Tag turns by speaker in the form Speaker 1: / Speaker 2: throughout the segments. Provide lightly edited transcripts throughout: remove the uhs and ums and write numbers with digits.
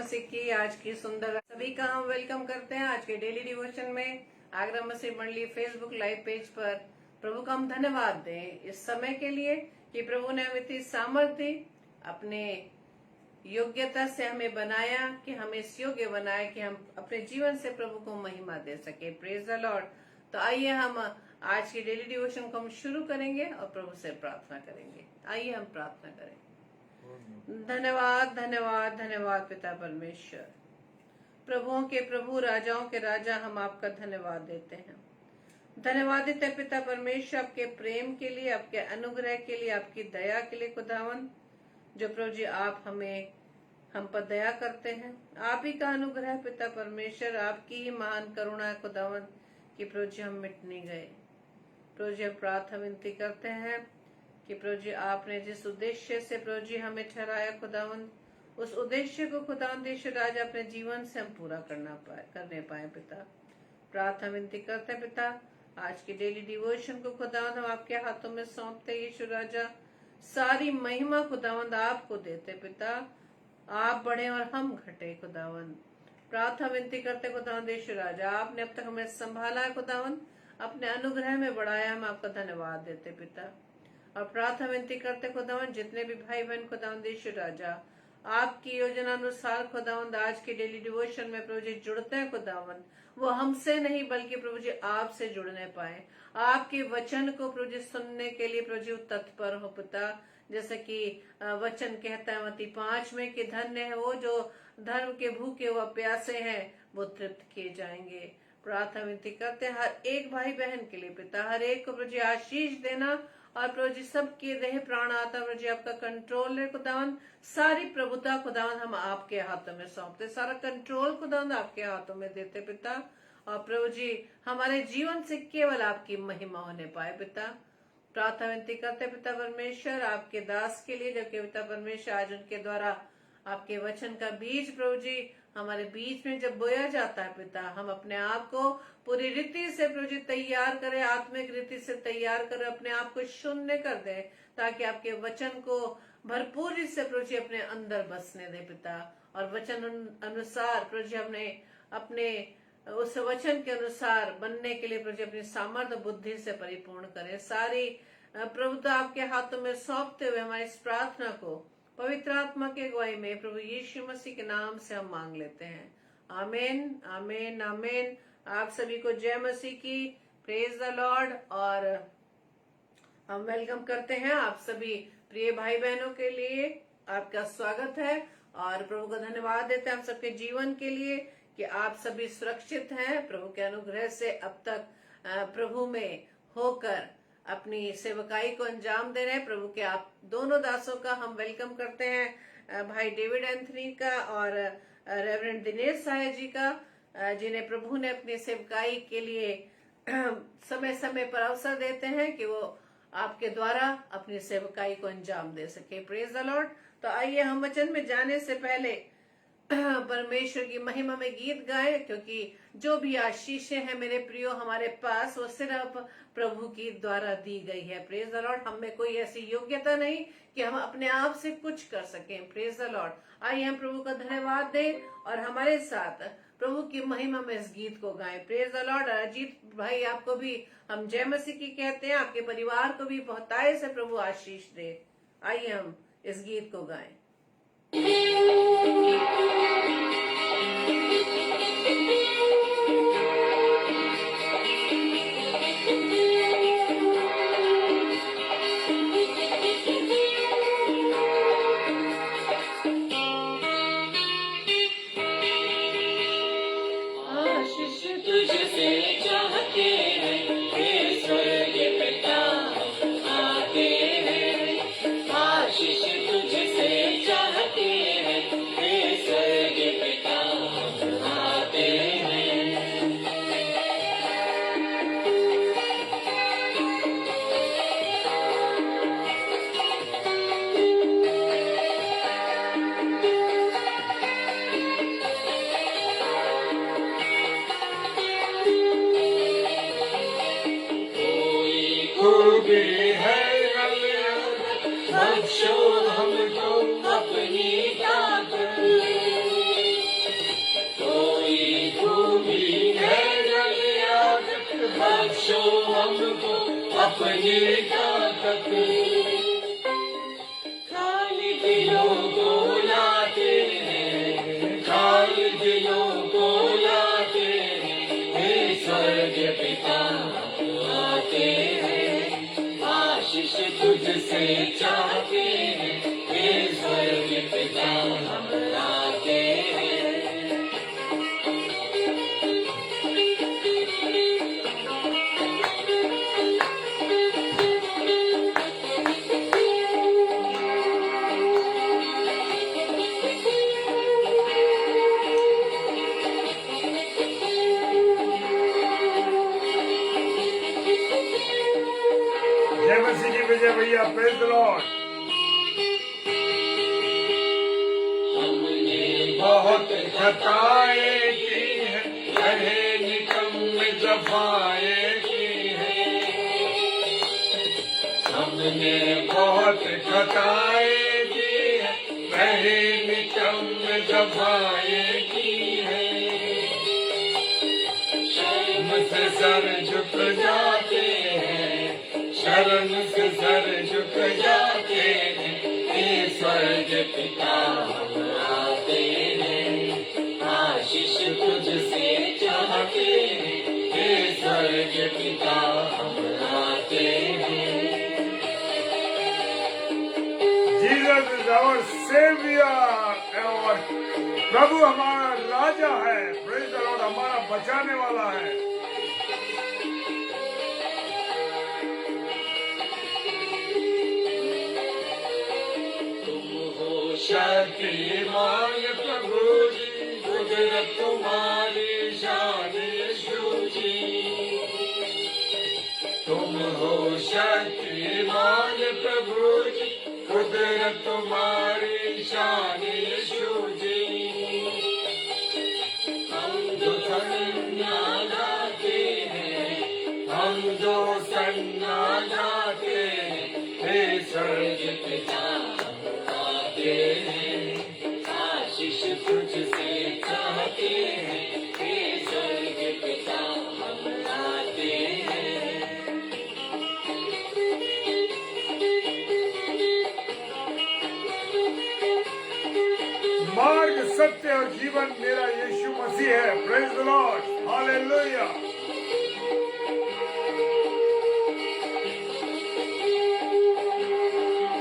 Speaker 1: मसीह की आज की सुंदर सभी का हम वेलकम करते हैं आज के डेली डिवोशन में। आगरा मसीह मंडली फेसबुक लाइव पेज पर प्रभु का हम धन्यवाद दें इस समय के लिए कि प्रभु ने हमें इतनी सामर्थ्य अपने योग्यता से हमें बनाया, कि हम इस योग्य बनाए कि हम अपने जीवन से प्रभु को महिमा दे सके। Praise the Lord. तो आइए हम आज की डेली डिवोशन को हम शुरू करेंगे और प्रभु से प्रार्थना करेंगे। आइए हम प्रार्थना करें। धन्यवाद धन्यवाद धन्यवाद पिता परमेश्वर, प्रभुओं के प्रभु, राजाओं के राजा, हम आपका धन्यवाद देते हैं। धन्यवाद देते हैं पिता परमेश्वर आपके प्रेम के लिए, आपके अनुग्रह के लिए, आपकी दया के लिए खुदावन, जो प्रभु जी आप हम पर दया करते हैं। आप ही का अनुग्रह पिता परमेश्वर, आपकी ही महान करुणा है खुदावन कि प्रभु जी हम मिट नहीं गए। प्रभु जी प्रार्थना विनती करते हैं कि प्रभु जी आपने जिस उद्देश्य से प्रभु जी हमें ठहराया खुदावन, उस उद्देश्य को खुदावन देश राजा अपने जीवन से हम पूरा करने पाए पिता। प्रार्थना विनती करते हैं पिता, आज की डेली डिवोशन को खुदावन हम आपके हाथों में सौंपते यीशु राजा। सारी महिमा खुदावंद आपको देते पिता, आप बढ़े और हम घटे खुदावन। प्रार्थना विनती करते खुदावन देश राजा, आपने अब तक हमें संभाला है खुदावन, अपने अनुग्रह में बढ़ाया, हम आपका धन्यवाद देते पिता। और प्रार्थना विनती करते खुदावन जितने भी भाई बहन खुदावन देश राजा आपकी योजना अनुसार खुदावंद आज के डेली डिवोशन में प्रभु जी जुड़ते हैं खुदावन, वो हमसे नहीं बल्कि प्रभु जी आपसे जुड़ने पाए, आपके वचन को प्रभु जी सुनने के लिए प्रभु जी तत्पर हो पिता। जैसे कि वचन कहता है मत्ती 5 में कि धन्य है वो जो धर्म के भूखे व प्यासे हैं, वो तृप्त किए जाएंगे। प्रार्थना विनती करते हैं हर एक भाई बहन के लिए पिता, हर एक को प्रभु जी आशीष देना, और प्रभु जी सबके देह प्राण आता प्रभु जी आपका कंट्रोल है खुदावन। सारी प्रभुता खुदावन हम आपके हाथों में सौंपते, सारा कंट्रोल खुदावन आपके हाथों में देते पिता। और प्रभु जी हमारे जीवन से केवल आपकी महिमा होने पाए पिता। प्रार्थना विनती करते पिता परमेश्वर आपके दास के लिए, जबकि पिता परमेश्वर आज उनके द्वारा आपके वचन का बीज प्रभु जी हमारे बीच में जब बोया जाता है पिता, हम अपने आप को पूरी रीति से प्रभु जी तैयार करें, आत्मिक रीति से तैयार करें, अपने आप को शून्य कर दें, ताकि आपके वचन को भरपूरी से प्रभु जी अपने अंदर बसने दे पिता। और वचन अनुसार प्रभु जी हमने अपने उस वचन के अनुसार बनने के लिए प्रभु जी अपनी सामर्थ्य बुद्धि से परिपूर्ण करें। सारी प्रभुता आपके हाथों में सौंपते हुए हमारी इस प्रार्थना को पवित्र आत्मा के अगुवाई में प्रभु यीशु मसीह के नाम से हम मांग लेते हैं। आमीन आमीन आमीन। आप सभी को जय मसीह की, प्रेज द लॉर्ड। और हम वेलकम करते हैं आप सभी प्रिय भाई बहनों के लिए, आपका स्वागत है और प्रभु को धन्यवाद देते हैं हम सबके जीवन के लिए कि आप सभी सुरक्षित हैं। प्रभु के अनुग्रह से अब तक प्रभु में होकर अपनी सेवकाई को अंजाम दे रहे हैं। प्रभु के आप दोनों दासों का हम वेलकम करते हैं, भाई डेविड एंथनी का और रेवरेंड दिनेश साहे जी का, जिन्हें प्रभु ने अपनी सेवकाई के लिए समय समय पर अवसर देते हैं कि वो आपके द्वारा अपनी सेवकाई को अंजाम दे सके। Praise the Lord. तो आइए हम वचन में जाने से पहले परमेश्वर की महिमा में गीत गाए, क्योंकि जो भी आशीषें हैं मेरे प्रियो हमारे पास, वो सिर्फ प्रभु की द्वारा दी गई है। Praise the Lord. हम में कोई ऐसी योग्यता नहीं कि हम अपने आप से कुछ कर सकें। Praise the lord. आइए हम प्रभु का धन्यवाद दें और हमारे साथ प्रभु की महिमा में इस गीत को गाएं। Praise the Lord. अजीत भाई आपको भी हम जय मसीह की कहते हैं, आपके परिवार को भी बहुतायत से प्रभु आशीष दे। आइए हम इस गीत को गाएं।
Speaker 2: बख्शो हमको अपनी ताकत, अपनी ताकत खाली दिलों को लाते हैं, खाली दिलों को लाते हैं, हे स्वर्ग पिता आते हैं, आशीष तुझसे चाहते हैं, हे स्वर्ग पिता हम आते हैं।
Speaker 3: जय मसीह की विजय भैया, प्रेज द लॉर्ड।
Speaker 2: हमने बहुत खताएं की है, कहे निकम्मे जफाएं की है, हमने बहुत खताएं की है, कहे निकम्मे जफाएं की है, शर्म से सर झुक जाते हैं, शर्म से सर झुक जाते हैं, हे स्वर्ग पिता हम आते हैं, आशीष तुझसे चाहते हैं, हे स्वर्ग पिता हम आते हैं।
Speaker 3: जीसस इज आवर सेवियर और प्रभु हमारा राजा है। प्रेज द लॉर्ड, हमारा बचाने वाला है।
Speaker 2: शक्तिमान प्रभु जी, कुदरत तुम्हारी शान यीशु जी, तुम हो शक्तिमान प्रभु जी, कुदरत तुम्हारी शान यीशु जी, हम जो सन्ना गाते हैं, हम जो सन्ना गाते हैं, हे स्वर्ग पिता आशीष तुझसे चाहते हैं, हे स्वर्ग पिता हम आते हैं।
Speaker 3: मार्ग, सत्य और जीवन मेरा यीशु मसीह है। Praise the lord, hallelujah.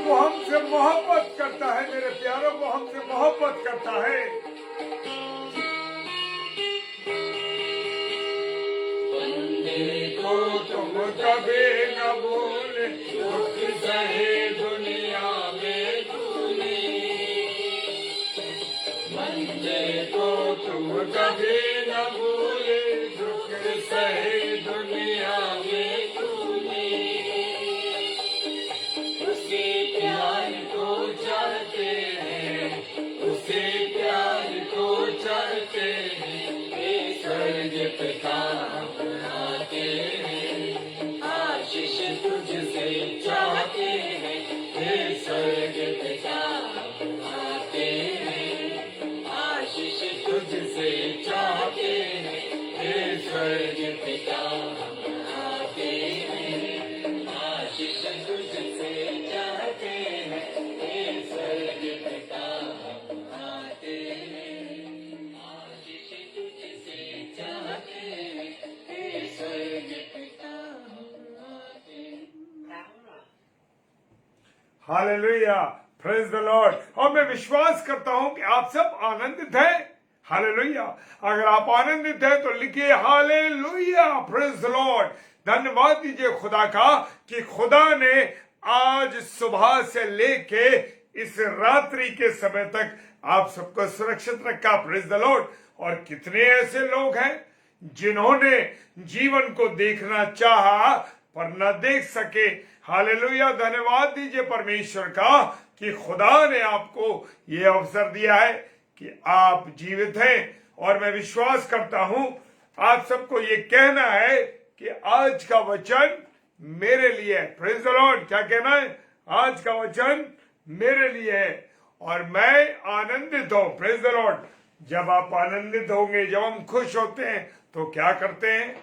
Speaker 3: वो हमसे मोहब्बत करता है, मेरे प्यारों, वो हमसे मोहब्बत करता है।
Speaker 2: बंदे को तुम कभी न भूले, दुख सहे दुनिया में तूने, बंदे को तुम कभी न भूले, दुख सहे दुनिया में तूने, उसी प्यार को चाहते हैं, उसी प्यार को चाहते हैं, हे स्वर्ग पिता हम आते हैं, आशीष तुझसे चाहते हैं, हे स्वर्ग पिता हम आते हैं, आशीष तुझसे चाहते हैं, हे स्वर्ग पिता हम आते हैं, आशीष तुझसे चाहते हैं, हे स्वर्ग पिता हम आते हैं, आशीष तुझसे चाहते हैं, हे स्वर्ग पिता हम आते हैं।
Speaker 3: Hallelujah, praise the Lord. और मैं विश्वास करता हूं कि आप सब आनंदित हैं। हालेलुया। अगर आप आनंदित हैं तो लिखिए हालेलुया, प्रेज द लॉर्ड। धन्यवाद दीजिए खुदा का कि खुदा ने आज सुबह से लेके इस रात्रि के समय तक आप सबको सुरक्षित रखा। Praise the Lord. और कितने ऐसे लोग हैं जिन्होंने जीवन को देखना चाहा पर न देख सके। हालेलुया, धन्यवाद दीजिए परमेश्वर का कि खुदा ने आपको ये अवसर दिया है कि आप जीवित हैं। और मैं विश्वास करता हूं आप सबको ये कहना है कि आज का वचन मेरे लिए है। Praise the Lord. क्या कहना है? आज का वचन मेरे लिए है और मैं आनंदित हूं। Praise the Lord. जब आप आनंदित होंगे, जब हम खुश होते हैं तो क्या करते हैं?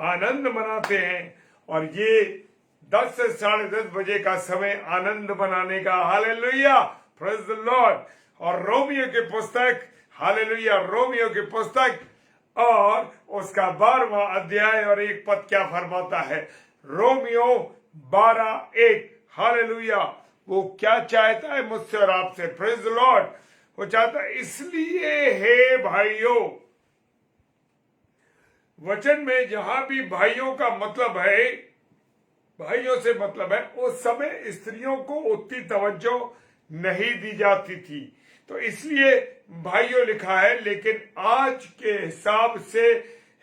Speaker 3: आनंद मनाते हैं। और ये 10 से 10:30 बजे का समय आनंद मनाने का। Hallelujah, praise the Lord. और रोमियो की पुस्तक, हालेलुया, रोमियो की पुस्तक और उसका 12वां अध्याय और 1 पद क्या फरमाता है? Romeo 12:1, hallelujah. वो क्या चाहता है मुझसे और आपसे? Praise the Lord. वो चाहता है, इसलिए हे भाइयों, वचन में जहां भी भाइयों का मतलब है, भाइयों से मतलब है, उस समय स्त्रियों को उतनी तवज्जो नहीं दी जाती थी, तो इसलिए भाइयों लिखा है। लेकिन आज के हिसाब से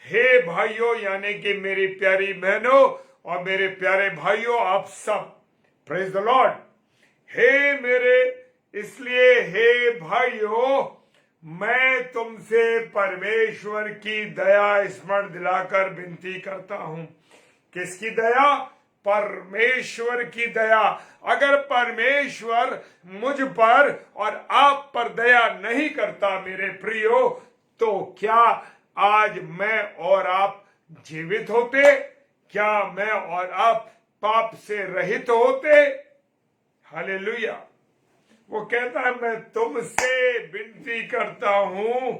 Speaker 3: हे भाइयों, यानी कि मेरी प्यारी बहनों और मेरे प्यारे भाइयों, आप सब, प्रेज द लॉर्ड। हे मेरे, इसलिए हे भाइयों, मैं तुमसे परमेश्वर की दया स्मरण दिलाकर विनती करता हूं। किसकी दया? परमेश्वर की दया। अगर परमेश्वर मुझ पर और आप पर दया नहीं करता मेरे प्रियो, तो क्या आज मैं और आप जीवित होते? क्या मैं और आप पाप से रहित होते? हालेलुया। वो कहता है, मैं तुमसे विनती करता हूं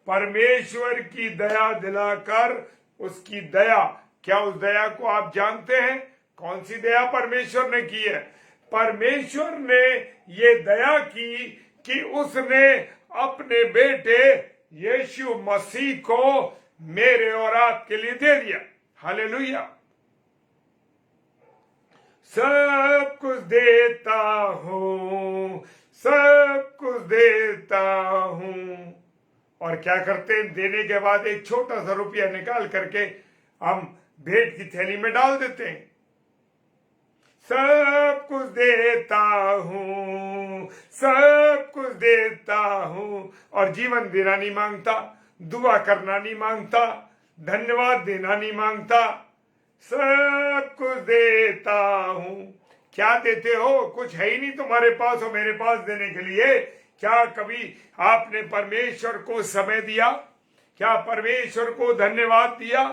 Speaker 3: परमेश्वर की दया दिलाकर, उसकी दया। क्या उस दया को आप जानते हैं? कौन सी दया परमेश्वर ने की है? परमेश्वर ने ये दया की कि उसने अपने बेटे यीशु मसीह को मेरे और आपके लिए दे दिया। हालेलुया। सब कुछ देता हूं, सब कुछ देता हूं। और क्या करते हैं? देने के बाद एक छोटा सा रुपया निकाल करके हम भेंट की थैली में डाल देते हैं। सब कुछ देता हूं, सब कुछ देता हूं। और जीवन देना नहीं मांगता, दुआ करना नहीं मांगता, धन्यवाद देना नहीं मांगता, सब कुछ देता हूं। क्या देते हो? कुछ है ही नहीं तुम्हारे पास और मेरे पास देने के लिए। क्या कभी आपने परमेश्वर को समय दिया? क्या परमेश्वर को धन्यवाद दिया?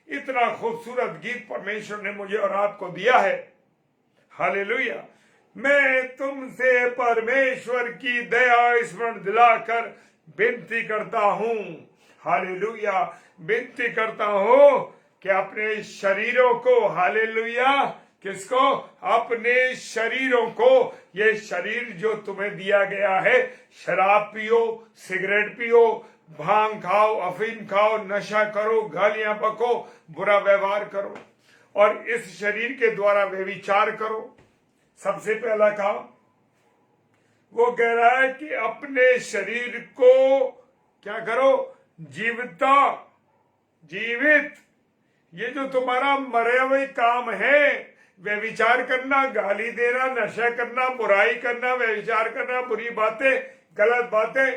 Speaker 3: इतना खूबसूरत गीत परमेश्वर ने मुझे और आपको दिया है। हालेलुया। मैं तुमसे परमेश्वर की दया स्मरण दिलाकर विनती करता हूं। हालेलुया। विनती करता हूं कि अपने शरीरों को, हालेलुया, किसको? अपने शरीरों को। ये शरीर जो तुम्हें दिया गया है, शराब पियो, सिगरेट पियो, भांग खाओ, अफीम खाओ, नशा करो, गालियां बको, बुरा व्यवहार करो और इस शरीर के द्वारा व्यभिचार करो। सबसे पहला काम वो कह रहा है कि अपने शरीर को क्या करो? जीवित। ये जो तुम्हारा मरे हुए काम है, व्यभिचार करना, गाली देना, नशा करना, बुराई करना, व्यभिचार करना, बुरी बातें, गलत बातें,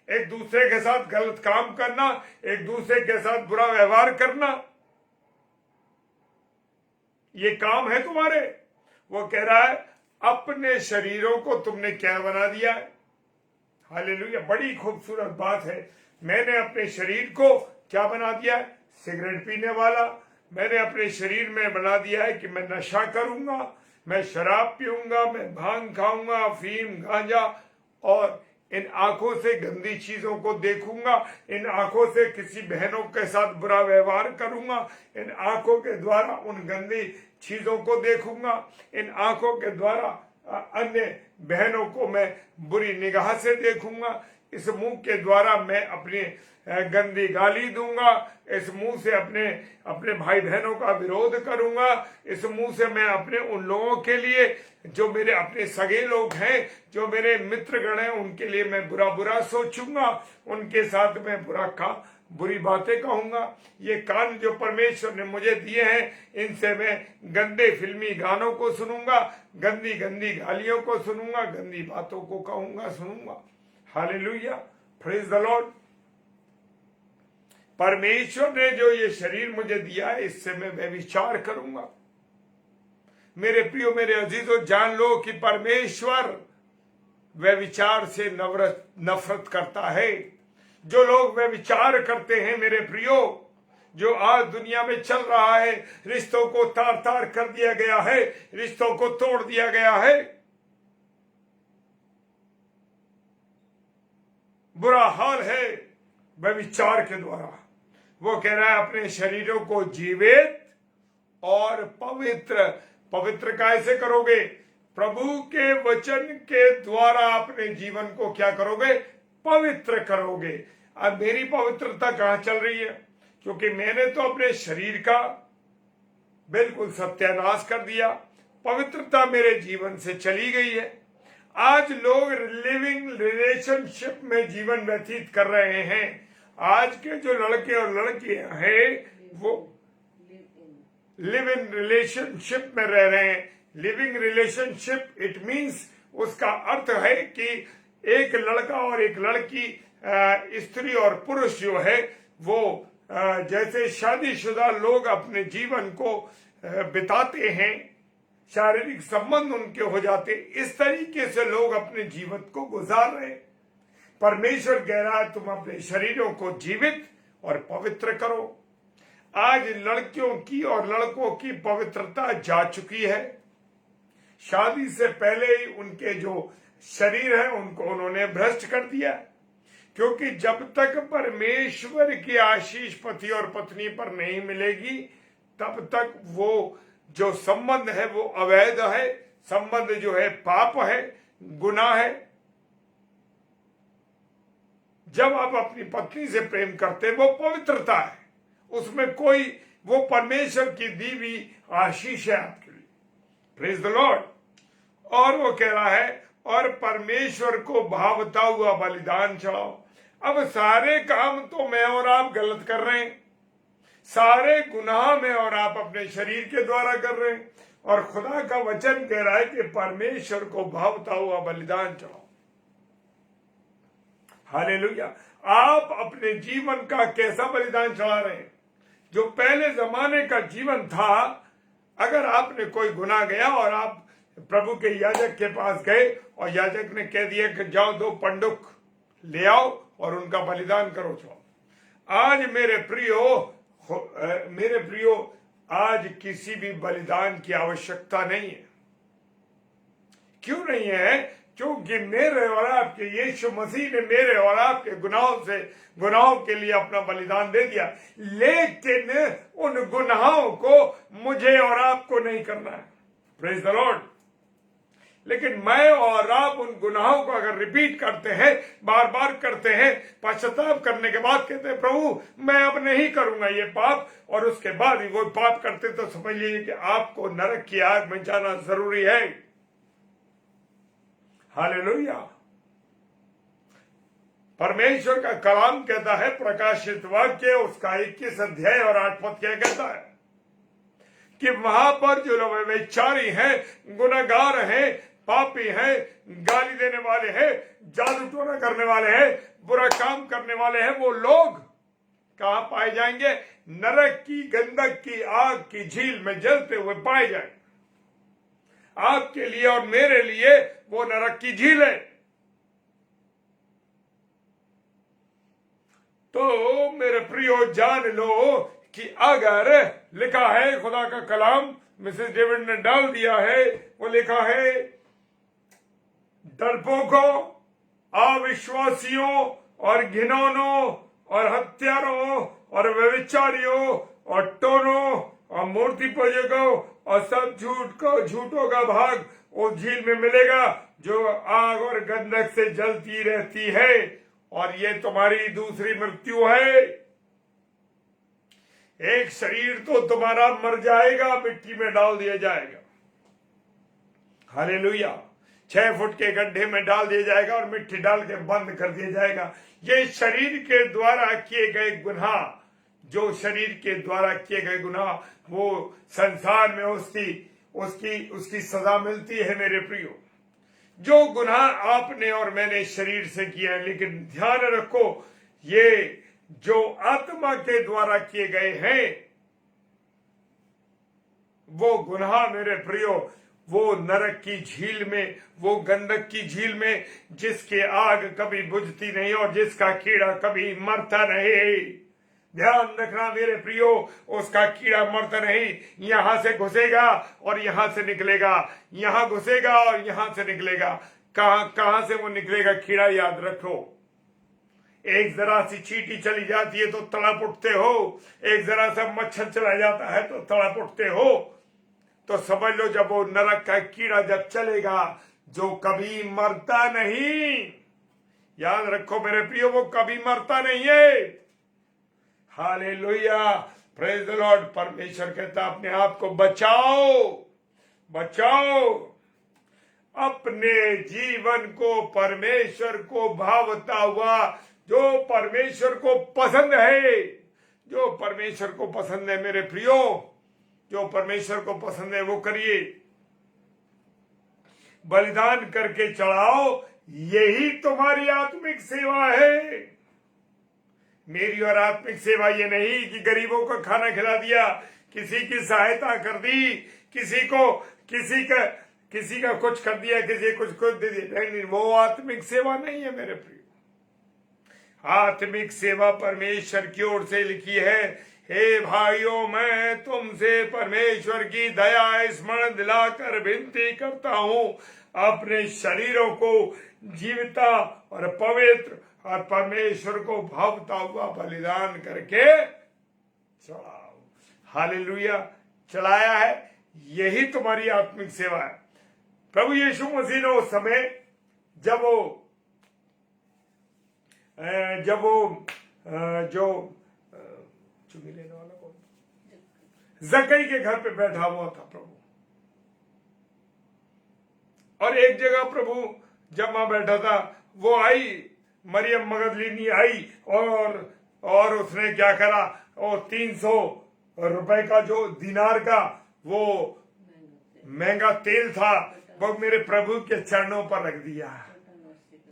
Speaker 3: एक दूसरे के साथ गलत काम करना, एक दूसरे के साथ बुरा व्यवहार करना, ये काम है तुम्हारे। वो कह रहा है अपने शरीरों को तुमने क्या बना दिया है। हालेलुया। बड़ी खूबसूरत बात है। मैंने अपने शरीर को क्या बना दिया है? सिगरेट पीने वाला। मैंने अपने शरीर में बना दिया है कि मैं नशा करूंगा, मैं शराब पीऊंगा, मैं भांग खाऊंगा, अफीम, गांजा, और इन आंखों से गंदी चीजों को देखूंगा, इन आंखों से किसी बहनों के साथ बुरा व्यवहार करूंगा, इन आंखों के द्वारा उन गंदी चीजों को देखूंगा, इन आंखों के द्वारा अन्य बहनों को मैं बुरी निगाह से देखूंगा, इस मुंह के द्वारा मैं अपनी गंदी गाली दूंगा, इस मुंह से अपने भाई बहनों का विरोध करूंगा, इस मुंह से मैं अपने उन लोगों के लिए जो मेरे अपने सगे लोग हैं, जो मेरे मित्रगण हैं, उनके लिए मैं बुरा सोचूंगा, उनके साथ मैं बुरी बातें कहूंगा। ये कान जो परमेश्वर ने मुझे दिए हैं, इनसे मैं गंदे फिल्मी गानों को सुनूंगा, गंदी गालियों को सुनूंगा, गंदी बातों को कहूंगा, सुनूंगा। Hallelujah, praise the Lord. परमेश्वर ने जो ये शरीर मुझे दिया है, इससे मैं व्यभिचार करूंगा। मेरे प्रियो, मेरे अजीजों, जान लो कि परमेश्वर व्यभिचार से नफरत करता है। जो लोग व्यभिचार करते हैं मेरे प्रियो, जो आज दुनिया में चल रहा है, रिश्तों को तार तार कर दिया गया है, रिश्तों को तोड़ दिया गया है, बुरा हाल है व्यभिचार के द्वारा। वो कह रहा है अपने शरीरों को जीवित और पवित्र। पवित्र कैसे करोगे? प्रभु के वचन के द्वारा अपने जीवन को क्या करोगे? पवित्र करोगे। अब मेरी पवित्रता कहां चल रही है? क्योंकि मैंने तो अपने शरीर का बिल्कुल सत्यानाश कर दिया, पवित्रता मेरे जीवन से चली गई है। आज लोग लिविंग रिलेशनशिप में जीवन व्यतीत कर रहे हैं। आज के जो लड़के और लड़कियां हैं वो लिव इन रिलेशनशिप में रह रहे हैं। लिविंग रिलेशनशिप इट मीन्स, उसका अर्थ है कि एक लड़का और एक लड़की, स्त्री और पुरुष जो है वो जैसे शादीशुदा लोग अपने जीवन को बिताते हैं, शारीरिक संबंध उनके हो जाते, इस तरीके से लोग अपने जीवन को गुजार रहे। परमेश्वर कह रहा है तुम अपने शरीरों को जीवित और पवित्र करो। आज लड़कियों की और लड़कों की पवित्रता जा चुकी है। शादी से पहले ही उनके जो शरीर है उनको उन्होंने भ्रष्ट कर दिया, क्योंकि जब तक परमेश्वर की आशीष पति और पत्नी पर नहीं मिलेगी तब तक वो जो संबंध है वो अवैध है, संबंध जो है पाप है, गुनाह है। जब आप अपनी पत्नी से प्रेम करते हैं वो पवित्रता है, उसमें कोई, वो परमेश्वर की दी हुई आशीष है आपके लिए। Praise the Lord. और वो कह रहा है और परमेश्वर को भावता हुआ बलिदान चढ़ाओ। अब सारे काम तो मैं और आप गलत कर रहे हैं, सारे गुनाह में और आप अपने शरीर के द्वारा कर रहे हैं, और खुदा का वचन कह रहा है कि परमेश्वर को भावता हुआ बलिदान चढ़ाओ। हालेलुया। आप अपने जीवन का कैसा बलिदान चढ़ा रहे हैं? जो पहले जमाने का जीवन था, अगर आपने कोई गुनाह गया और आप प्रभु के याजक के पास गए और याजक ने कह दिया कि जाओ 2 पंडुक ले आओ और उनका बलिदान करो, जाओ। आज मेरे प्रियो आज किसी भी बलिदान की आवश्यकता नहीं है। क्यों नहीं है? क्योंकि मेरे और आपके यीशु मसीह ने मेरे और आपके गुनाहों के लिए अपना बलिदान दे दिया। लेकिन उन गुनाहों को मुझे और आपको नहीं करना है। Praise the Lord. लेकिन मैं और आप उन गुनाहों को अगर रिपीट करते हैं, बार बार करते हैं, पश्चाताप करने के बाद कहते हैं प्रभु मैं अब नहीं करूंगा ये पाप, और उसके बाद ही वो पाप करते, तो समझ लीजिए कि आपको नरक की आग में जाना जरूरी है। हालेलुया। परमेश्वर का कलाम कहता है, प्रकाशित वाक्य उसका 21 अध्याय और 8 पद क्या कहता है कि वहां पर जो लोग व्यभिचारी हैं, गुनहगार हैं, पापी हैं, गाली देने वाले हैं, जादू टोना करने वाले हैं, बुरा काम करने वाले हैं, वो लोग कहां पाए जाएंगे? नरक की गंधक की आग की झील में जलते हुए पाए जाएंगे। आपके लिए और मेरे लिए वो नरक की झील है। तो मेरे प्रियो जान लो कि अगर लिखा है, खुदा का कलाम मिसेस डेविड ने डाल दिया है, वो लिखा है डरपोकों, अविश्वासियों और घिनौनों और हत्यारों और व्यभिचारियों और टोनों और मूर्ति पूजकों और सब झूठों का भाग उस झील में मिलेगा जो आग और गंधक से जलती रहती है, और ये तुम्हारी दूसरी मृत्यु है। एक शरीर तो तुम्हारा मर जाएगा, मिट्टी में डाल दिया जाएगा। हालेलुया। 6 फुट के गड्ढे में डाल दिया जाएगा और मिट्टी डाल के बंद कर दिया जाएगा। ये शरीर के द्वारा किए गए गुनाह, जो शरीर के द्वारा किए गए गुनाह, वो संसार में उसकी सजा मिलती है मेरे प्रियो। जो गुनाह आपने और मैंने शरीर से किया है, लेकिन ध्यान रखो ये जो आत्मा के द्वारा किए गए हैं वो गुनाह मेरे प्रियो, वो नरक की झील में, वो गंधक की झील में, जिसकी आग कभी बुझती नहीं और जिसका कीड़ा कभी मरता नहीं, ध्यान रखना मेरे प्रियो, उसका कीड़ा मरता नहीं, यहां से घुसेगा और यहां से निकलेगा, यहां घुसेगा और यहां से निकलेगा। कहां कहां से वो निकलेगा कीड़ा, याद रखो। एक जरा सी चींटी चली जाती है तो तड़प उठते हो, एक जरा सा मच्छर चला जाता है तो तड़प उठते हो। तो समझ लो जब वो नरक का कीड़ा जब चलेगा, जो कभी मरता नहीं, याद रखो मेरे प्रियो, वो कभी मरता नहीं है। Hallelujah, praise the Lord. परमेश्वर कहता अपने आप को बचाओ, बचाओ अपने जीवन को परमेश्वर को भावता हुआ, जो परमेश्वर को पसंद है, जो परमेश्वर को पसंद है मेरे प्रियो, जो परमेश्वर को पसंद है वो करिए। बलिदान करके चढ़ाओ, यही तुम्हारी आत्मिक सेवा है। मेरी और आत्मिक सेवा ये नहीं कि गरीबों को खाना खिला दिया, किसी की सहायता कर दी, किसी का कुछ कर दिया, किसी कुछ दे दिया, नहीं, वो आत्मिक सेवा नहीं है मेरे प्रिय। आत्मिक सेवा परमेश्वर की ओर से लिखी है। हे भाइयों, मैं तुमसे परमेश्वर की दया स्मरण दिलाकर विनती करता हूं, अपने शरीरों को जीविता और पवित्र और परमेश्वर को भावता हुआ बलिदान करके चढ़ाओ। हालेलुया, चढ़ाया है, यही तुम्हारी आत्मिक सेवा है। प्रभु यीशु मसीह ने उस समय जब वो जो चुंगी लेने वाला कौन, जक्कई के घर पे बैठा हुआ था प्रभु, और एक जगह प्रभु जब वहां बैठा था, वो आई मरियम मगदलीनी आई और उसने क्या करा, और 300 रुपए का जो दिनार का वो महंगा तेल था, वो मेरे प्रभु के चरणों पर रख दिया।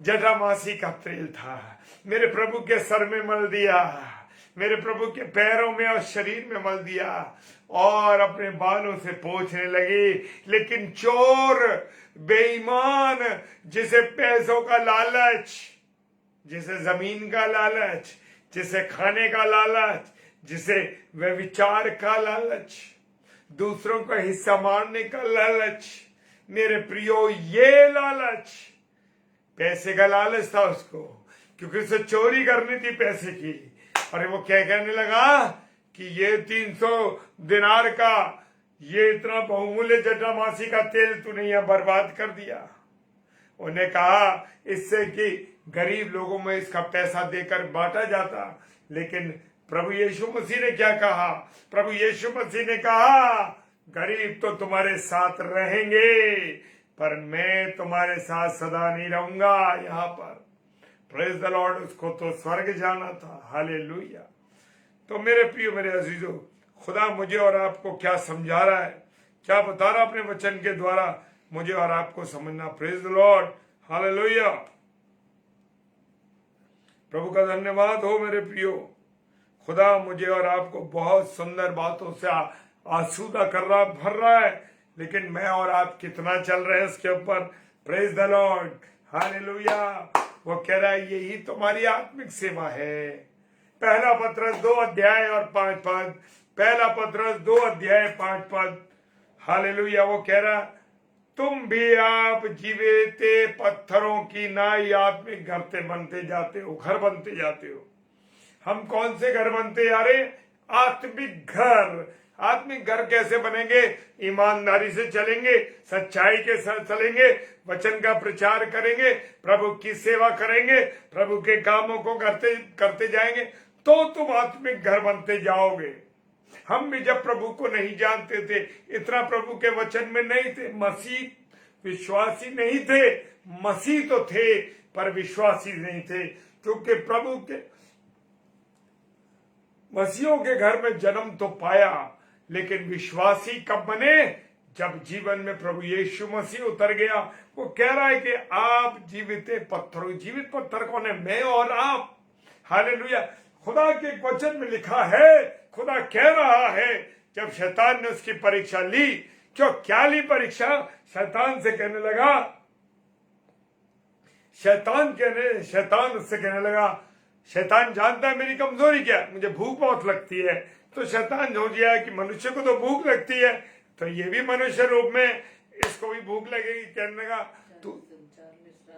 Speaker 3: जटामासी का तेल था, मेरे प्रभु के सर में मल दिया, मेरे प्रभु के पैरों में और शरीर में मल दिया, और अपने बालों से पोंछने लगी। लेकिन चोर, बेईमान, जिसे पैसों का लालच, जिसे जमीन का लालच, जिसे खाने का लालच, जिसे व्यभिचार का लालच, दूसरों का हिस्सा मारने का लालच, मेरे प्रियो ये लालच, पैसे का लालच था उसको, क्योंकि उसे चोरी करनी थी पैसे की। और वो क्या कहने लगा कि ये 300 दिनार का, ये इतना बहुमूल्य जटामासी का तेल तूने यहां बर्बाद कर दिया। उन्हें कहा इससे कि गरीब लोगों में इसका पैसा देकर बांटा जाता। लेकिन प्रभु यीशु मसीह ने क्या कहा? प्रभु यीशु मसीह ने कहा गरीब तो तुम्हारे साथ रहेंगे, पर मैं तुम्हारे साथ सदा नहीं रहूंगा यहाँ पर। Praise the Lord. उसको तो स्वर्ग जाना था। हालेलुया। तो मेरे प्रियो, मेरे अजीजों, खुदा मुझे और आपको क्या समझा रहा है, क्या बता रहा अपने वचन के द्वारा मुझे और आपको समझना। Praise the lord. हालेलुया। प्रभु का धन्यवाद हो मेरे प्रियो। खुदा मुझे और आपको बहुत सुंदर बातों से आसूदा कर रहा, भर रहा है, लेकिन मैं और आप कितना चल रहे हैं इसके ऊपर। Praise the lord. हालेलुया। वो कह रहा है यही तुम्हारी आत्मिक सेवा है। पहला पत्रस 2 अध्याय और 5 पद। पहला पत्रस 2 अध्याय 5 पद। हालेलुया। वो कह रहा तुम भी आप जीविते पत्थरों की नाई आत्मिक घर बनते जाते हो, घर बनते जाते हो। हम कौन से घर बनते जा रहे? आत्मिक घर। आत्मिक घर कैसे बनेंगे? ईमानदारी से चलेंगे, सच्चाई के साथ चलेंगे, वचन का प्रचार करेंगे, प्रभु की सेवा करेंगे, प्रभु के कामों को करते जाएंगे, तो तुम आत्मिक घर बनते जाओगे। हम भी जब प्रभु को नहीं जानते थे, इतना प्रभु के वचन में नहीं थे, मसीह विश्वासी नहीं थे, मसीह तो थे पर विश्वासी नहीं थे, क्योंकि प्रभु के मसीहों के घर में जन्म तो पाया, लेकिन विश्वासी कब बने? जब जीवन में प्रभु यीशु मसीह उतर गया। वो कह रहा है कि आप जीवित पत्थरों, जीवित पत्थर कौन है? मैं और आप। हालेलुया। खुदा के वचन में लिखा है, खुदा कह रहा है, जब शैतान ने उसकी परीक्षा ली, क्या ली परीक्षा? शैतान से कहने लगा, शैतान उससे कहने लगा शैतान जानता है मेरी कमजोरी क्या है, मुझे भूख बहुत लगती है। तो शैतान सोच गया कि मनुष्य को तो भूख लगती है, तो ये भी मनुष्य रूप में इसको भी भूख लगेगी। कहने लगा तू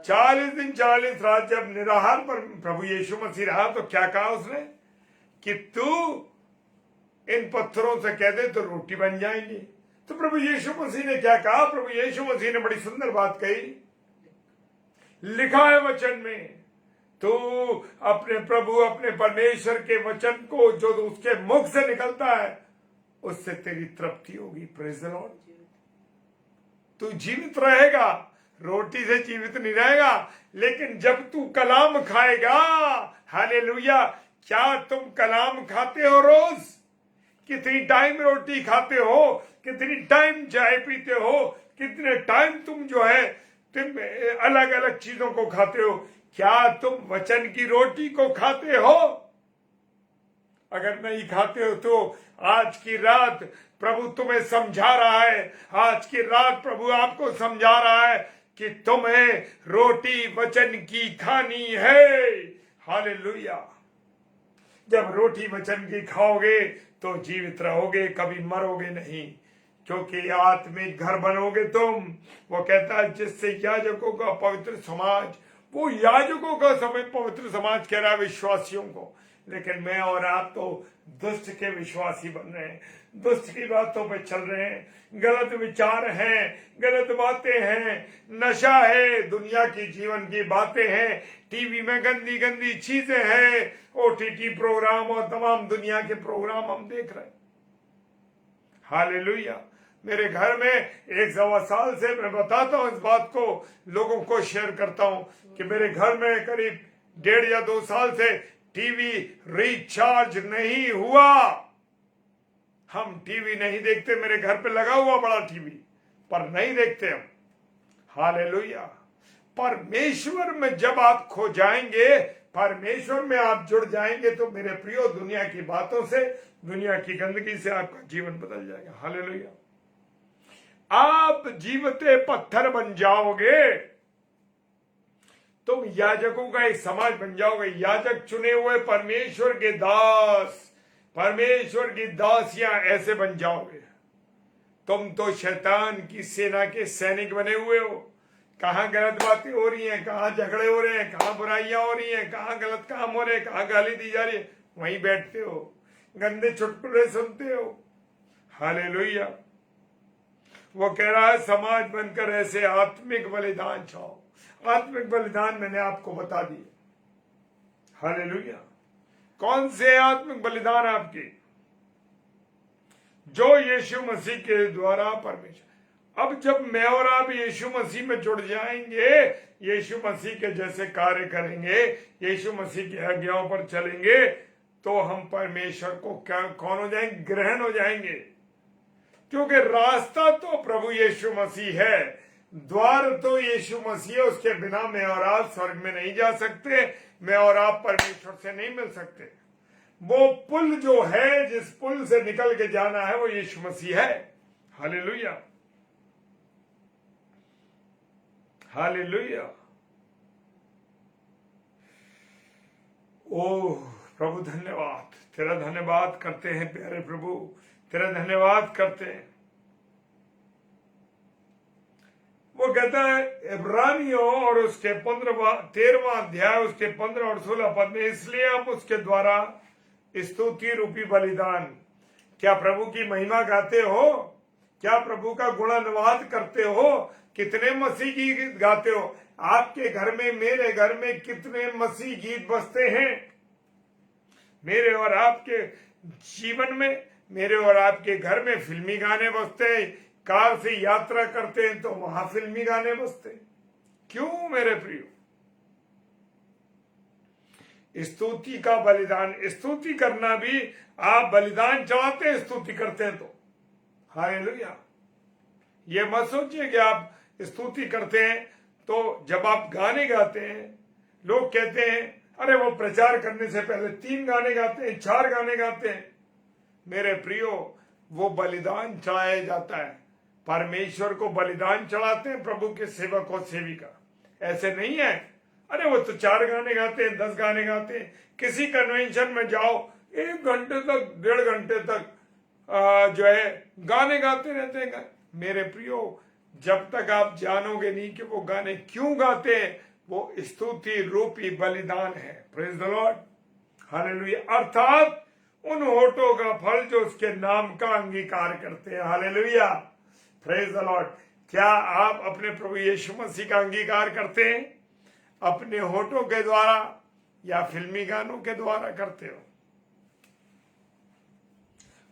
Speaker 3: 40 दिन 40 रात जब निराहार पर प्रभु यीशु मसीह रहा तो क्या कहा उसने कि तू इन पत्थरों से कह दे तो रोटी बन जाएंगी। तो प्रभु यीशु मसीह ने क्या कहा? प्रभु यीशु मसीह ने बड़ी सुंदर बात कही, लिखा है वचन में, तू अपने प्रभु अपने परमेश्वर के वचन को जो उसके मुख से निकलता है उससे तेरी तृप्ति होगी। Praise the Lord. तू जीवित रहेगा, रोटी से जीवित नहीं रहेगा, लेकिन जब तू कलाम खाएगा। हालेलुया। क्या तुम कलाम खाते हो रोज? कितनी टाइम रोटी खाते हो? कितनी टाइम चाय पीते हो? कितने टाइम तुम जो है तुम अलग अलग चीजों को खाते हो? क्या तुम वचन की रोटी को खाते हो? अगर नहीं खाते हो तो आज की रात प्रभु तुम्हें समझा रहा है, आज की रात प्रभु आपको समझा रहा है कि तुम्हें रोटी वचन की खानी है। हालेलुया। जब रोटी वचन की खाओगे तो जीवित रहोगे, कभी मरोगे नहीं, क्योंकि आत्मिक घर बनोगे तुम। वो कहता है जिससे याजकों का पवित्र समाज, वो याजकों का समय पवित्र समाज कह रहा है विश्वासियों को, लेकिन मैं और आप तो दुष्ट के विश्वासी बन रहे हैं, दुष्ट की बातों पे चल रहे हैं, गलत विचार हैं, गलत बातें हैं, नशा है, दुनिया की जीवन की बातें हैं, टीवी में गंदी गंदी चीजें हैं, ओटीटी प्रोग्राम और तमाम दुनिया के प्रोग्राम हम देख रहे हैं। हालेलुया। मेरे घर में 1 साल से मैं बताता हूं इस बात को, लोगों को शेयर करता हूं कि मेरे घर में करीब 1.5 या 2 साल से टीवी रिचार्ज नहीं हुआ। हम टीवी नहीं देखते, मेरे घर पे लगा हुआ बड़ा टीवी, पर नहीं देखते हम। हालेलुया। परमेश्वर में जब आप खो जाएंगे, परमेश्वर में आप जुड़ जाएंगे, तो मेरे प्रियो दुनिया की बातों से, दुनिया की गंदगी से आपका जीवन बदल जाएगा। हालेलुया। आप जीवते पत्थर बन जाओगे, तुम याजकों का एक समाज बन जाओगे, याजक चुने हुए परमेश्वर के दास, परमेश्वर की दासियां ऐसे बन जाओगे। तुम तो शैतान की सेना के सैनिक बने हुए हो। कहां गलत बातें हो रही हैं, कहां झगड़े हो रहे हैं, कहां बुराइयां हो रही हैं, कहां गलत काम हो रहे हैं, कहां गाली दी जा रही है, वहीं बैठते हो, गंदे चुटकुले सुनते हो। हालेलुया। वो कह रहा है समाज बनकर ऐसे आत्मिक बलिदान चाहो। आत्मिक बलिदान मैंने आपको बता दिए। हालेलुया। कौन से आत्मिक बलिदान आपके? जो यीशु मसीह के द्वारा परमेश्वर। अब जब मैं और आप यीशु मसीह में जुड़ जाएंगे, यीशु मसीह के जैसे कार्य करेंगे, यीशु मसीह की आज्ञाओं पर चलेंगे, तो हम परमेश्वर को क्या कौन हो जाएंगे? ग्रहण हो जाएंगे। क्योंकि रास्ता तो प्रभु यीशु मसीह है, द्वार तो यीशु मसीह है, उसके बिना मैं और आप स्वर्ग में नहीं जा सकते, मैं और आप परमेश्वर से नहीं मिल सकते। वो पुल जो है, जिस पुल से निकल के जाना है, वो यीशु मसीह है। हालेलुया। हालेलुया। ओह प्रभु धन्यवाद, तेरा धन्यवाद करते हैं प्यारे प्रभु, तेरा धन्यवाद करते हैं। वो कहता है इब्रानियों और उसके 13वां अध्याय उसके 15 और 16 पद में, इसलिए हम उसके द्वारा स्तुति रूपी बलिदान। क्या प्रभु की महिमा गाते हो? क्या प्रभु का गुणानुवाद करते हो? कितने मसीह गीत गाते हो? आपके घर में, मेरे घर में कितने मसीह गीत बजते हैं? मेरे और आपके जीवन में, मेरे और आपके घर में फिल्मी गाने बजते हैं। कार से यात्रा करते हैं तो वहां फिल्मी गाने बजते हैं। क्यों मेरे प्रियो? स्तुति का बलिदान, स्तुति करना भी, आप बलिदान चढ़ाते हैं स्तुति करते हैं तो। हालेलुया। ये मत सोचिए कि आप स्तुति करते हैं तो जब आप गाने गाते हैं, लोग कहते हैं अरे वो प्रचार करने से पहले 3 गाने गाते हैं, 4 गाने गाते हैं। मेरे प्रियो, वो बलिदान चढ़ाया जाता है, परमेश्वर को बलिदान चढ़ाते हैं, प्रभु के सेवक और सेविका। ऐसे नहीं है अरे वो तो 4 गाने गाते हैं, 10 गाने गाते हैं। किसी कन्वेंशन में जाओ 1 घंटे तक, 1.5 घंटे तक जो है गाने गाते रहते हैं। मेरे प्रियो, जब तक आप जानोगे नहीं कि वो गाने क्यों गाते हैं, वो स्तुति रूपी बलिदान है। Praise the lord, hallelujah. अर्थात उन होठों का फल जो उसके नाम का अंगीकार करते हैं। Hallelujah, praise the Lord. क्या आप अपने प्रभु यीशु मसीह का अंगीकार करते हैं अपने होठों के द्वारा या फिल्मी गानों के द्वारा करते हो?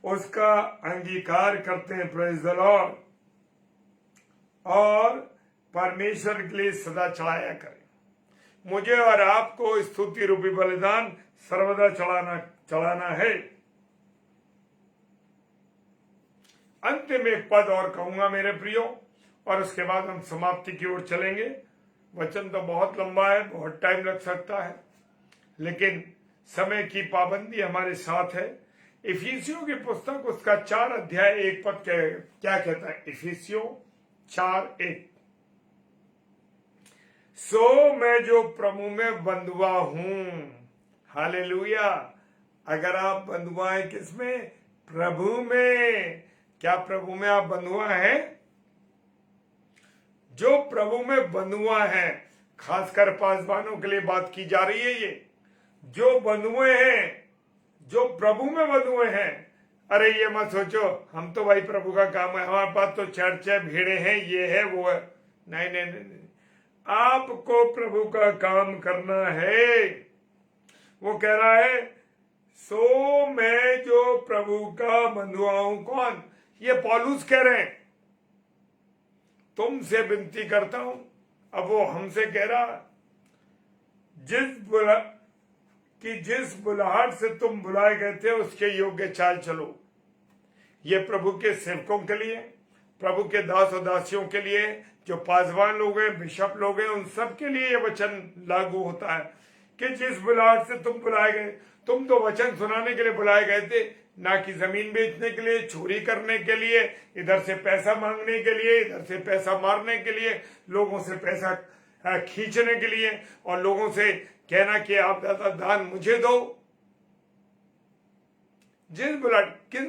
Speaker 3: उसका अंगीकार करते हैं। Praise the Lord. और परमेश्वर के लिए सदा चढ़ाया करें। मुझे और आपको स्तुति रूपी बलिदान सर्वदा चढ़ाना है। अंतिम एक पद और कहूंगा मेरे प्रियो, और उसके बाद हम समाप्ति की ओर चलेंगे। वचन तो बहुत लंबा है, बहुत टाइम लग सकता है, लेकिन समय की पाबंदी हमारे साथ है। इफिसियों की पुस्तक उसका 4 अध्याय 1 पद क्या कहता है? इफिसियों 4:1। सो मैं जो प्रभु में बंधुआ हूं। हालेलुया। अगर आप बंधुआ हैं किसमें? प्रभु में। क्या प्रभु में आप बंधुआ हैं? जो प्रभु में बंधुआ है, खासकर पासवानों के लिए बात की जा रही है। ये जो बंधुए हैं, जो प्रभु में बंधुए हैं, अरे ये मत सोचो हम तो भाई प्रभु का काम है, हमारे पास तो चर्च है, भीड़े हैं, ये है वो है। नहीं नहीं नहीं, नहीं। आपको प्रभु का काम करना है। वो कह रहा है सो मैं जो प्रभु का बंधुआ हूं। कौन? ये पौलुस कह रहे हैं। तुमसे विनती करता हूं। अब वो हमसे कह रहा, जिस बुलाहट से तुम बुलाए गए थे उसके योग्य चाल चलो। ये प्रभु के सेवकों के लिए, प्रभु के दास और दासियों के लिए, जो पासवान लोग हैं, बिशप लोग हैं, उन सब के लिए ये वचन लागू होता है कि जिस बुलाहट से तुम बुलाए गए, तुम तो वचन सुनाने के लिए बुलाए गए थे, ना कि जमीन बेचने के लिए, चोरी करने के लिए, इधर से पैसा मांगने के लिए, इधर से पैसा मारने के लिए, लोगों से पैसा खींचने के लिए, और लोगों से कहना कि आप दादा दान मुझे दो। किस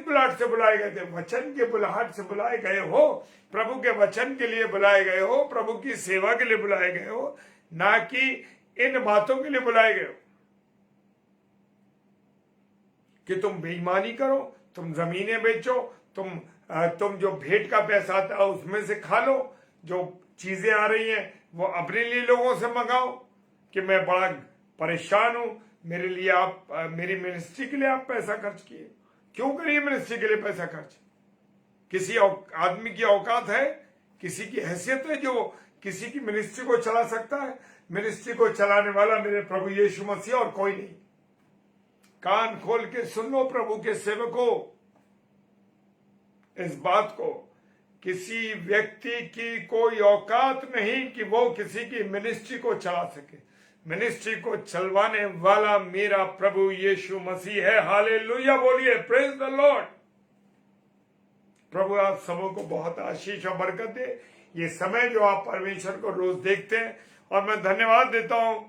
Speaker 3: बुलाहट से बुलाए गए थे? वचन के बुलाहट से बुलाए गए हो। प्रभु के वचन के लिए बुलाए गए हो, प्रभु की सेवा के लिए बुलाए गए हो, ना कि इन बातों के लिए बुलाए गए हो कि तुम बेईमानी करो, तुम जमीनें बेचो, तुम जो भेंट का पैसा आता है उसमें से खा लो, जो चीजें आ रही हैं वो अपने लिए लोगों से मंगाओ कि मैं बड़ा परेशान हूं, मेरे लिए आप, मेरी मिनिस्ट्री के लिए आप पैसा खर्च किए। क्यों करिए मिनिस्ट्री के लिए पैसा खर्च? किसी आदमी की औकात है, किसी की हैसियत है जो किसी की मिनिस्ट्री को चला सकता है? मिनिस्ट्री को चलाने वाला मेरे प्रभु यीशु मसीह और कोई नहीं। कान खोल के सुन लो प्रभु के सेवकों इस बात को, किसी व्यक्ति की कोई औकात नहीं कि वो किसी की मिनिस्ट्री को चला सके। मिनिस्ट्री को चलवाने वाला मेरा प्रभु यीशु मसीह है। हालेलुया बोलिए, प्रेज द लॉर्ड। प्रभु आप सबों को बहुत आशीष और बरकत दे। ये समय जो आप परमेश्वर को रोज देखते हैं, और मैं धन्यवाद देता हूं।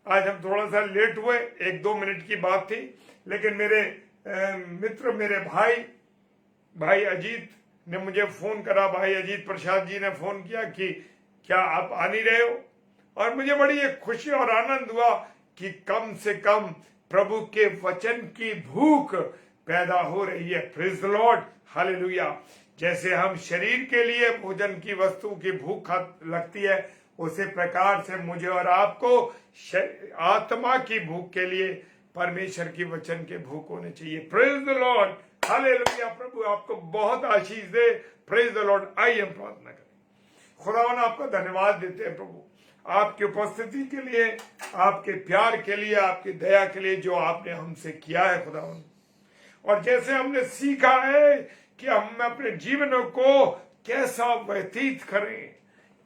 Speaker 3: आज हम थोड़ा सा लेट हुए, 1-2 मिनट की बात थी, लेकिन मेरे मित्र, मेरे भाई अजीत ने मुझे फोन करा। भाई अजीत प्रसाद जी ने फोन किया कि क्या आप आ नहीं रहे हो, और मुझे बड़ी एक खुशी और आनंद हुआ कि कम से कम प्रभु के वचन की भूख पैदा हो रही है। Praise the lord, hallelujah. जैसे हम शरीर के लिए भोजन की वस्तु की भूख लगती है, उसी प्रकार से मुझे और आपको आत्मा की भूख के लिए परमेश्वर की वचन के भूख होने चाहिए। Praise the lord, hallelujah. प्रभु आपको बहुत आशीष दे। Praise the lord. आइए हम प्रार्थना करें। खुदावन आपका धन्यवाद देते हैं प्रभु, आपकी उपस्थिति के लिए, आपके प्यार के लिए, आपकी दया के लिए जो आपने हमसे किया है खुदावन। और जैसे हमने सीखा है कि हम अपने जीवन को कैसा व्यतीत करें,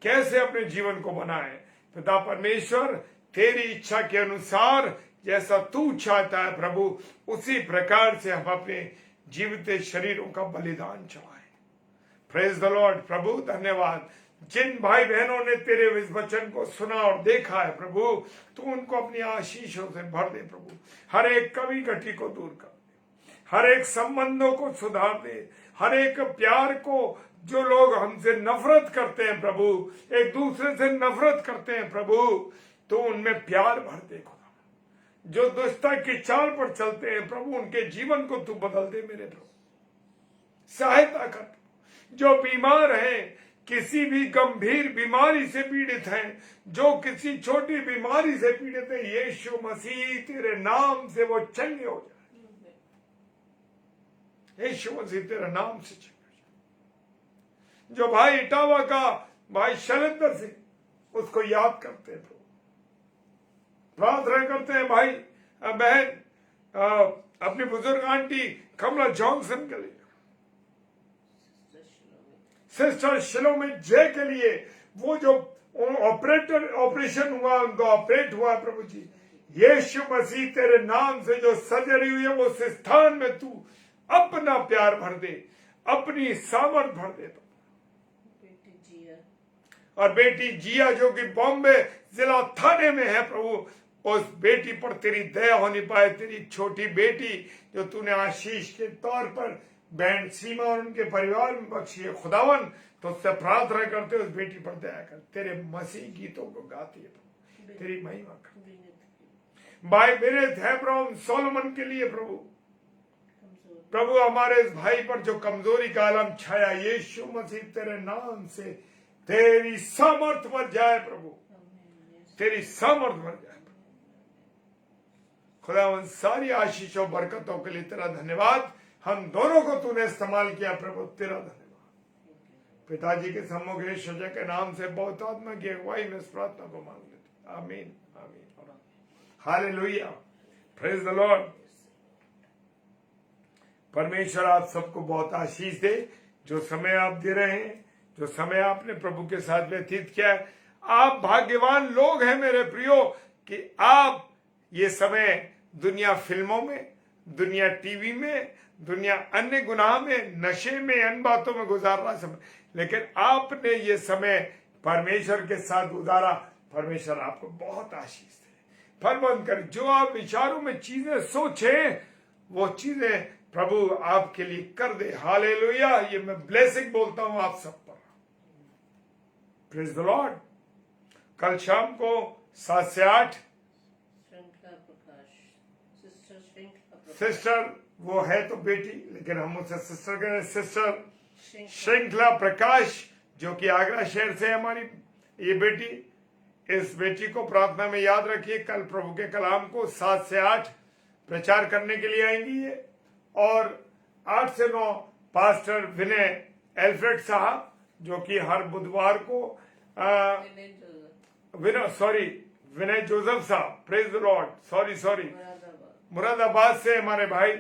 Speaker 3: कैसे अपने जीवन को बनाएं, पिता परमेश्वर तेरी इच्छा के अनुसार जैसा तू चाहता है प्रभु, उसी प्रकार से हम अपने जीवित शरीरों का बलिदान चढ़ाएं। Praise the lord. प्रभु धन्यवाद। जिन भाई बहनों ने तेरे इस वचन को सुना और देखा है प्रभु, तू उनको अपनी आशीषों से भर दे प्रभु। हर एक कमी घटी को दूर कर दे, हर एक संबंधों को सुधार दे, हर एक प्यार को, जो लोग हमसे नफरत करते हैं प्रभु, एक दूसरे से नफरत करते हैं प्रभु, तो उनमें प्यार भर दे खुदा। जो दुष्टता की चाल पर चलते हैं प्रभु, उनके जीवन को तू बदल दे मेरे प्रभु, सहायता कर। जो बीमार हैं, किसी भी गंभीर बीमारी से पीड़ित हैं, जो किसी छोटी बीमारी से पीड़ित है, यीशु मसीह तेरे नाम से वो चंगे हो जाए। यीशु मसीह तेरे नाम से चंगे हो जाए। जो भाई इटावा का भाई शैलेंद्र सिंह, उसको याद करते हैं, प्रार्थना करते हैं भाई बहन अपनी बुजुर्ग आंटी कमला जॉनसन के लिए, सिस्टर शिलोमी जय के लिए, वो जो ऑपरेशन हुआ, उनको ऑपरेट हुआ प्रभु जी, यीशु मसीह तेरे नाम से जो सर्जरी हुई है, वो स्थान में तू अपना प्यार भर दे, अपनी सामर्थ भर दे। और बेटी जिया जो कि बॉम्बे जिला थाने में है प्रभु, उस बेटी पर तेरी दया होनी पाए। तेरी छोटी बेटी जो तूने आशीष के तौर पर बहन सीमा और उनके परिवार में बख्शी है खुदावन, तो उससे प्रार्थना करते उस बेटी पर दया कर। तेरे मसीह गीतों को गाती है, तेरी महिमा कर। भाई बेरेथ हेब्रोन सोलोमन के लिए प्रभु, प्रभु हमारे इस भाई पर जो कमजोरी का आलम छाया, यीशु मसीह तेरे नाम से तेरी सामर्थ बढ़ जाए प्रभु, तेरी सामर्थ बढ़ जाए खुदावन। सारी आशीषों बरकतों के लिए तेरा धन्यवाद। हम दोनों को तूने इस्तेमाल किया प्रभु, तेरा धन्यवाद। पिताजी के सम्मुख यीशु के नाम से बहुत आत्मा की अगुवाई में इस प्रार्थना को मांग लेते, आमीन आमीन और हालेलुया, प्रेज द लॉर्ड। परमेश्वर आप सबको बहुत आशीष दे। जो समय आप दे रहे हैं, जो समय आपने प्रभु के साथ व्यतीत किया है, आप भाग्यवान लोग हैं मेरे प्रियो, कि आप ये समय दुनिया फिल्मों में, दुनिया टीवी में, दुनिया अन्य गुनाह में, नशे में, अन्य बातों में गुजार रहा समय, लेकिन आपने ये समय परमेश्वर के साथ गुजारा। परमेश्वर आपको बहुत आशीष दे, फरमान कर। जो आप विचारों में चीजें सोचे, वो चीजें प्रभु आपके लिए कर दे। हालेलुया। ये मैं ब्लेसिंग बोलता हूं आप सब पर। Praise the Lord. कल शाम को 7 से 8 सिस्टर, वो है तो बेटी, लेकिन हम उसे सिस्टर कह रहे हैं, सिस्टर श्रृंखला प्रकाश, जो कि आगरा शहर से है हमारी ये बेटी। इस बेटी को प्रार्थना में याद रखिए। कल प्रभु के कलाम को 7 से 8 प्रचार करने के लिए आएंगी ये, और 8 से 9 पास्टर विनय एल्फ्रेड साहब, जो कि हर बुधवार को विनय जोसेफ साहब, praise the Lord, sorry Moradabad से हमारे भाई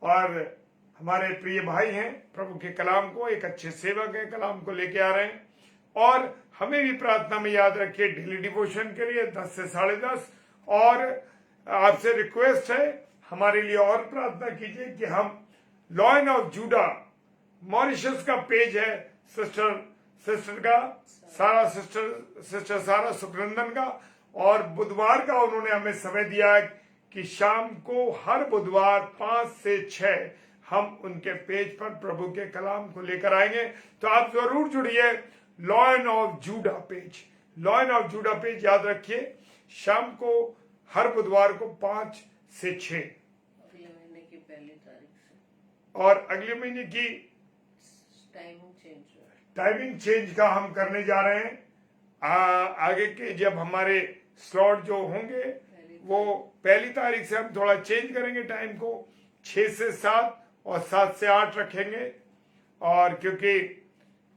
Speaker 3: और हमारे प्रिय भाई हैं, प्रभु के कलाम को, एक अच्छे सेवक है, कलाम को लेके आ रहे हैं। और हमें भी प्रार्थना में याद रखिए डेली डिवोशन के लिए 10 से 10:30। और आपसे रिक्वेस्ट है, हमारे लिए और प्रार्थना कीजिए कि हम लॉयन ऑफ जूडा मॉरिशस का पेज है, सिस्टर का सारा सिस्टर सारा सुखनंदन का, और बुधवार का उन्होंने हमें समय दिया है कि शाम को हर बुधवार 5 से 6 हम उनके पेज पर प्रभु के कलाम को लेकर आएंगे। तो आप जरूर जुड़िए। Lion of JUDA page, lion of JUDA page याद रखिए, शाम को हर बुधवार को 5 से 6,
Speaker 1: अगले महीने की 1 तारीख से,
Speaker 3: और अगले महीने की टाइमिंग चेंज का हम करने जा रहे हैं। आगे के जब हमारे स्लॉट जो होंगे, वो 1 तारीख से हम थोड़ा चेंज करेंगे टाइम को, 6 से 7 और 7 से 8 रखेंगे। और क्योंकि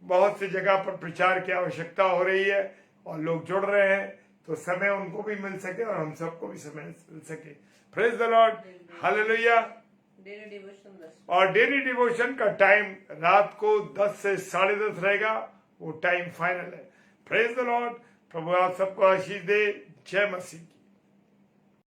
Speaker 3: बहुत सी जगह पर प्रचार की आवश्यकता हो रही है और लोग जुड़ रहे हैं, तो समय उनको भी मिल सके और हम सबको भी समय मिल सके। Praise the lord, hallelujah. और डेली डिवोशन का टाइम रात को 10 से 10:30 रहेगा, वो टाइम फाइनल है। Praise the lord. प्रभु आप सबको आशीष दे। जय मसीह।